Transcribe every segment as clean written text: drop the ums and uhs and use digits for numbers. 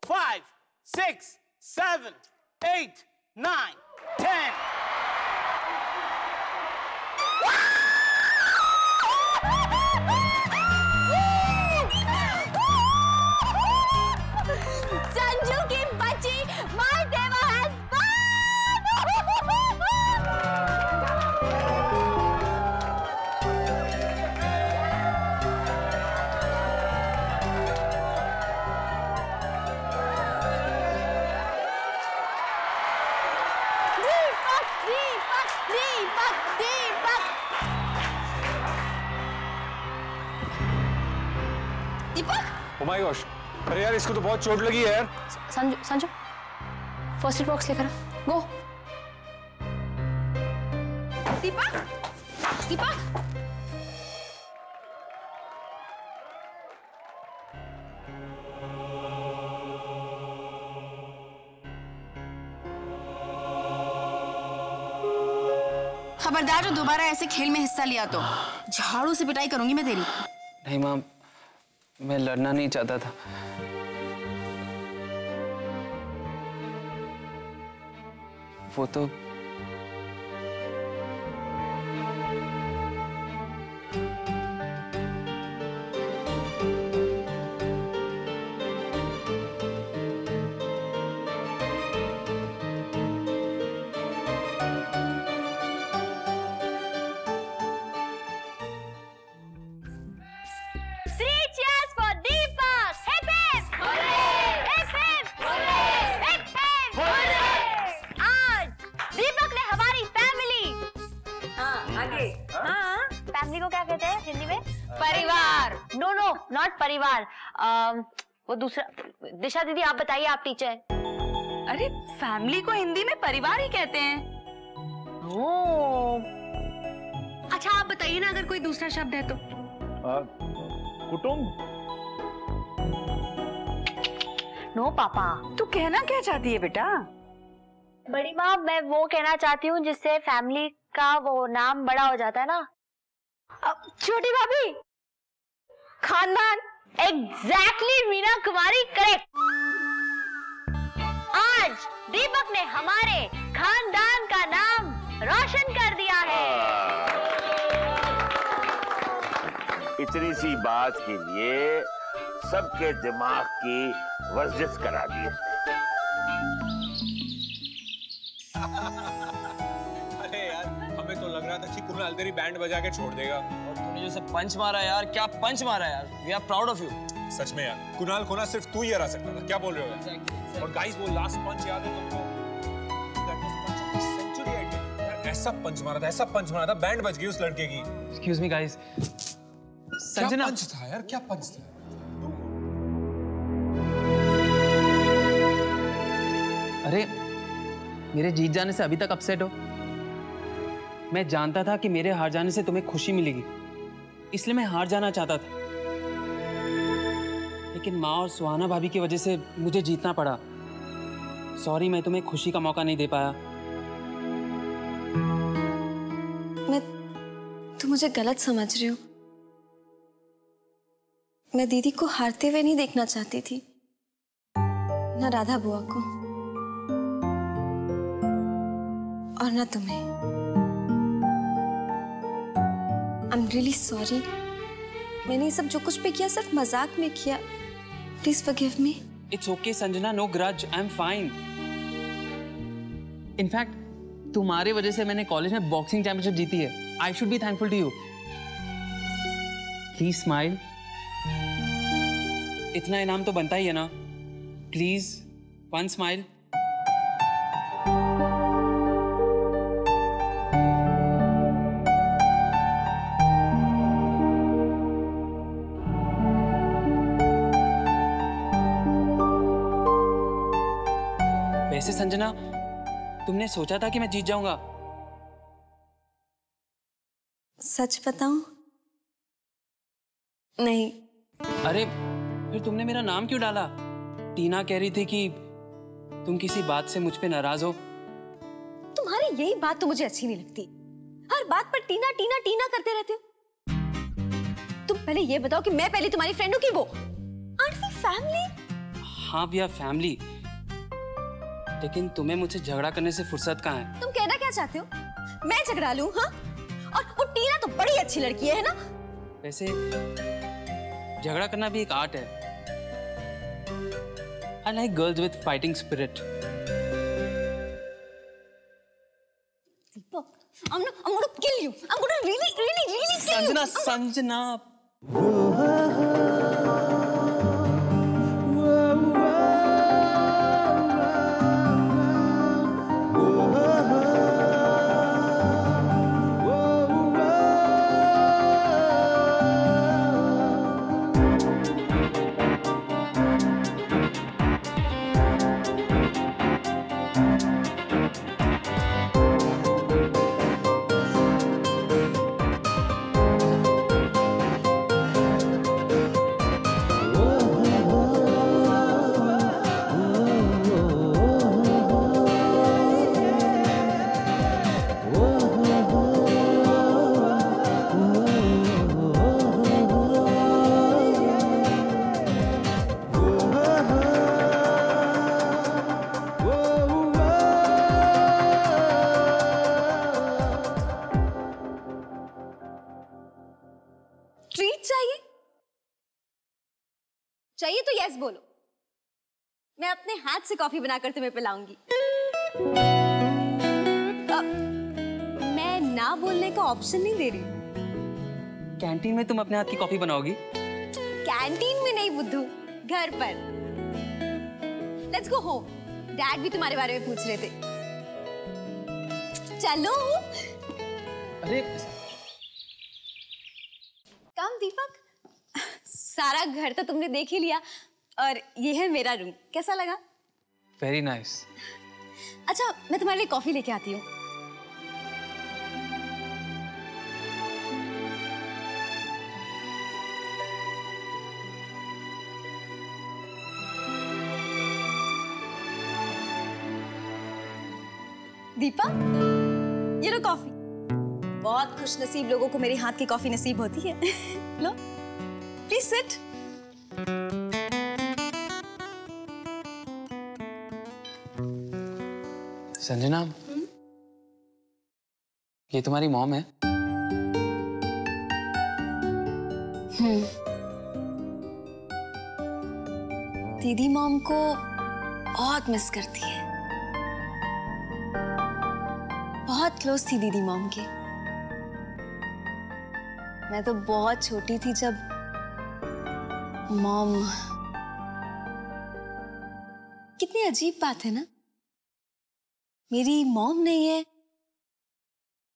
5, 6, 7, 8, 9, 10. संजू की बच्ची माय देवा has Deepak. Oh my gosh! अरे यार इसको तो बहुत चोट लगी है यार। संजू फर्स्ट एड बॉक्स लेकर गो। दीपक दीपक खबरदार जो दोबारा ऐसे खेल में हिस्सा लिया तो झाड़ू से पिटाई करूंगी मैं तेरी। नहीं माँ, मैं लड़ना नहीं चाहता था। वो तो फैमिली को क्या कहते हैं हिंदी में? परिवार। नो नो नॉट परिवार, वो दूसरा। दिशा दीदी आप बताइए, आप टीचर। अरे फैमिली को हिंदी में परिवार ही कहते हैं। ओह अच्छा आप बताइए ना अगर कोई दूसरा शब्द है तो। कुटुंब। नो पापा। तू कहना क्या चाहती है बेटा? बड़ी माँ मैं वो कहना चाहती हूँ जिससे फैमिली का वो नाम बड़ा हो जाता है ना। छोटी भाभी। खानदान। Exactly Meena Kumari, correct. आज दीपक ने हमारे खानदान का नाम रोशन कर दिया है। इतनी सी बात के लिए सबके दिमाग की वर्जिश करा दी। अरे यार हमें तो लग रहा था कि कुणाल तेरी बैंड बजा के छोड़ देगा। और तूने जैसे पंच मारा यार, क्या पंच मारा यार। We are proud of you. सच में यार कुणाल को ना सिर्फ तू ही हरा सकता था। क्या बोल रहे हो यार? और गाइस वो लास्ट पंच याद है तुमको? That was punch of the century I think. यार ऐसा पंच मारा था, ऐसा पंच मारा था, बैंड बज गई उस लड़के की। Excuse me guys. Sanjana punch था यार, क्या पंच था? अरे मेरे जीत जाने से अभी तक अपसेट हो? मैं जानता था कि मेरे हार जाने से तुम्हें खुशी मिलेगी, इसलिए मैं हार जाना चाहता था। लेकिन माँ और सुहाना भाभी की वजह से मुझे जीतना पड़ा। सॉरी, मैं तुम्हें खुशी का मौका नहीं दे पाया। तुम मुझे गलत समझ रहे हो। मैं दीदी को हारते हुए नहीं देखना चाहती थी, ना राधा बुआ को और ना तुम्हें। I'm really sorry। मैंने ये सब जो कुछ भी किया सिर्फ मजाक में किया। Please forgive me। It's okay Sanjana, no grudge, I'm fine। In fact, तुम्हारे वजह से मैंने कॉलेज में बॉक्सिंग चैंपियनशिप जीती है। I should be thankful to you। Please smile। इतना इनाम तो बनता ही है ना। Please, one smile। वैसे संजना, तुमने सोचा था कि मैं जीत जाऊंगा? सच बताऊं? नहीं। अरे फिर तुमने मेरा नाम क्यों डाला? टीना कह रही थी कि तुम किसी बात से मुझ पे नाराज हो। तुम्हारी यही बात तो मुझे अच्छी नहीं लगती। हर बात पर टीना टीना टीना करते रहते हो। तुम पहले ये बताओ कि मैं पहले तुम्हारी फ्रेंड हूं कि वो? Aren't we family? हाँ वी आर फैमिली, लेकिन तुम्हें मुझसे झगड़ा करने से फुर्सत कहाँ है? तुम कहना क्या चाहते हो? मैं झगड़ा लूं? हाँ? और वो टीना तो बड़ी अच्छी लड़की है ना? वैसे झगड़ा करना भी एक आर्ट है। I like girls with fighting spirit. Deepak, I'm gonna kill you. I'm gonna really kill you. Sanjana, Sanjana. चाहिए तो यस बोलो, मैं अपने हाथ से कॉफी बनाकर तुम्हें पिलाऊंगी। मैं ना बोलने का ऑप्शन नहीं दे रही। कैंटीन में तुम अपने हाथ की कॉफी बनाओगी? कैंटीन में नहीं बुद्धू, घर पर। लेट्स गो होम, डैड भी तुम्हारे बारे में पूछ रहे थे। चलो। अरे कम दीपक, सारा घर तो तुमने देख ही लिया और ये है मेरा रूम, कैसा लगा? Very nice. अच्छा, मैं तुम्हारे लिए कॉफी लेके आती हूँ। दीपा, ये लो कॉफी। बहुत खुशनसीब लोगों को मेरे हाथ की कॉफी नसीब होती है। लो, प्लीज सिट। संजना, ये तुम्हारी मॉम है? दीदी मॉम को बहुत मिस करती है। बहुत क्लोज थी दीदी मॉम के। मैं तो बहुत छोटी थी जब मॉम। कितनी अजीब बात है ना, मेरी मॉम नहीं है,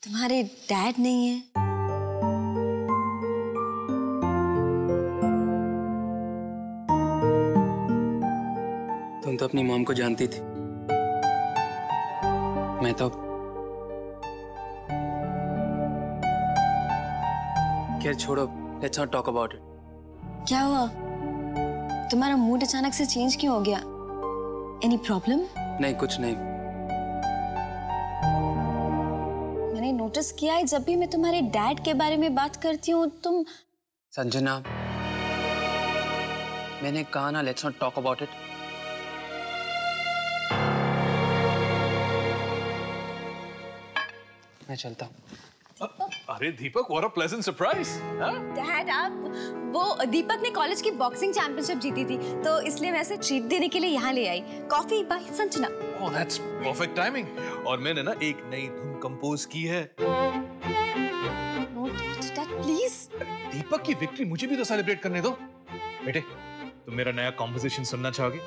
तुम्हारे डैड नहीं है। तुम तो अपनी मॉम को जानती थी, मैं तो। खैर छोड़ो, let's not talk about it. क्या हुआ? तुम्हारा मूड अचानक से चेंज क्यों हो गया? Any problem? नहीं, कुछ नहीं। मैंने नोटिस किया है जब भी मैं तुम्हारे डैड के बारे में बात करती हूँ तुम। संजना, मैंने कहा ना, let's not talk about it. मैं चलता हूँ। अरे दीपक, what a pleasant surprise! Dad, आप वो दीपक ने कॉलेज की बॉक्सिंग चैंपियनशिप जीती थी, तो इसलिए मैं इसे ट्रीट देने के लिए यहाँ ले आई। Coffee by Sanjana. Oh, that's perfect timing. और मैंने ना एक नई धुन कंपोज की है। प्लीज। दीपक की विक्ट्री मुझे भी तो सेलिब्रेट करने दो। बेटे, तुम मेरा नया कॉम्पोजिशन सुनना चाहोगे?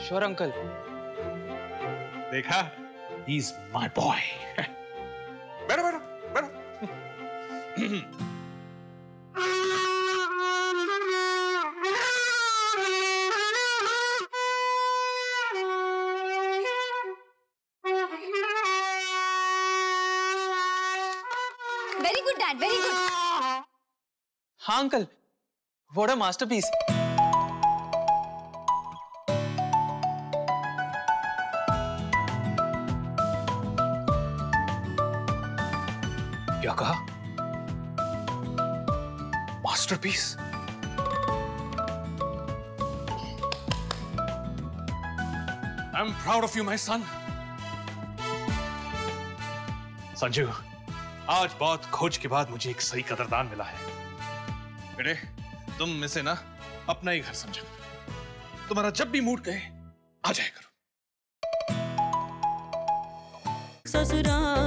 Sure uncle. देखा, he's my boy. बैठो बैठो बैठो। Very good dad, very good. हाँ अंकल, व्हाट अ मास्टरपीस। क्या कहा? Masterpiece? I'm proud of you, my son. Sanju, आज बहुत खोज के बाद मुझे एक सही कदरदान मिला है। बेटे, तुम इसे ना अपना ही घर समझो। तुम्हारा जब भी मूड कहे आ जाया करो। ससुराल